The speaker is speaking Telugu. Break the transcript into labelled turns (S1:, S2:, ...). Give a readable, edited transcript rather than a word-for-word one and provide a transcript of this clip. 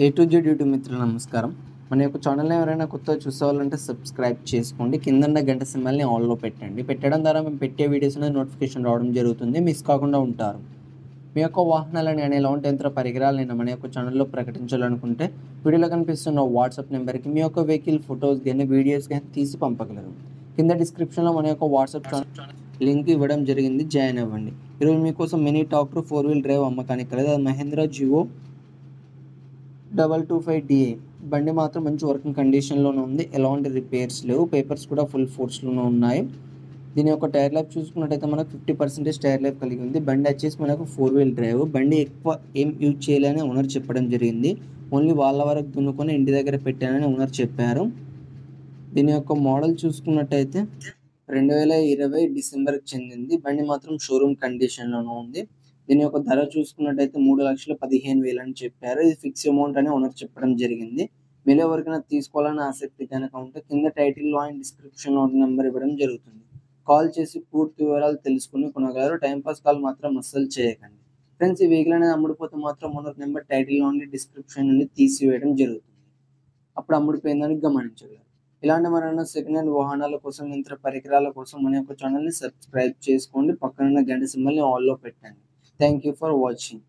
S1: ఏ టు జెడ్ యూట్యూబ్ మిత్రులు నమస్కారం. మన యొక్క ఛానల్ని ఎవరైనా కొత్తగా చూసేవాళ్ళంటే సబ్స్క్రైబ్ చేసుకోండి. కిందన్న గంట సింబల్ని ఆన్లో పెట్టండి. పెట్టడం ద్వారా మేము పెట్టే వీడియోస్ అనేది నోటిఫికేషన్ రావడం జరుగుతుంది. మిస్ కాకుండా ఉంటారు. మీ యొక్క వాహనాలని అనే ఎలాంటి యంత్ర పరికరాలను మన యొక్క ఛానల్లో ప్రకటించాలనుకుంటే వీడియోలో కనిపిస్తున్న వాట్సాప్ నెంబర్కి మీ యొక్క వెహికల్ ఫొటోస్ కానీ వీడియోస్ కానీ తీసి పంపగలరు. కింద డిస్క్రిప్షన్లో మన యొక్క వాట్సాప్ ఛానల్ లింక్ ఇవ్వడం జరిగింది, జాయిన్ అవ్వండి. ఈరోజు మీకోసం మినీ ట్రాక్టర్ 4-wheel డ్రైవ్ అమ్మకానికి కలదు. అది మహేంద్ర జియో 225DA బండి మాత్రం మంచి వర్కింగ్ కండిషన్లోనే ఉంది. ఎలాంటి రిపేర్స్ లేవు. పేపర్స్ కూడా ఫుల్ ఫోర్స్లోనే ఉన్నాయి. దీని యొక్క టైర్ లైఫ్ చూసుకున్నట్టయితే మనకు 50% టైర్ లైఫ్ కలిగి ఉంది. బండి వచ్చేసి మనకు 4-wheel డ్రైవ్. బండి ఎక్కువ ఏం యూజ్ చేయాలని ఓనర్ చెప్పడం జరిగింది. ఓన్లీ వాళ్ళ వరకు దున్నుకొని ఇంటి దగ్గర పెట్టానని ఓనర్ చెప్పారు. దీని యొక్క మోడల్ చూసుకున్నట్టయితే 2020 డిసెంబర్కి చెందింది. బండి మాత్రం షోరూమ్ కండిషన్లోనే ఉంది. దీని యొక్క ధర చూసుకున్నట్టయితే 3,15,000 అని చెప్పారు. ఇది ఫిక్స్ అమౌంట్ అని ఓనర్ చెప్పడం జరిగింది. మీలో ఎవరికైనా తీసుకోవాలని ఆసక్తి కనుక ఉంటే కింద టైటిల్లో అండ్ డిస్క్రిప్షన్లో నెంబర్ ఇవ్వడం జరుగుతుంది. కాల్ చేసి పూర్తి వివరాలు తెలుసుకుని కొనగలరు. టైంపాస్ కాల్ మాత్రం అస్సలు చేయకండి. ఫ్రెండ్స్, ఈ వెహికల్ అనేది అమ్ముడిపోతే మాత్రం ఓనర్ నెంబర్ టైటిల్లో నుండి డిస్క్రిప్షన్ నుండి తీసివేయడం జరుగుతుంది. అప్పుడు అమ్ముడిపోయిందని గమనించగలరు. ఇలాంటి మరైనా సెకండ్ హ్యాండ్ వాహనాల కోసం, యంత్ర పరికరాల కోసం మన యొక్క ఛానల్ని సబ్స్క్రైబ్ చేసుకోండి. పక్కనున్న గంట సింబల్ని ఆన్లో పెట్టండి. Thank you for watching.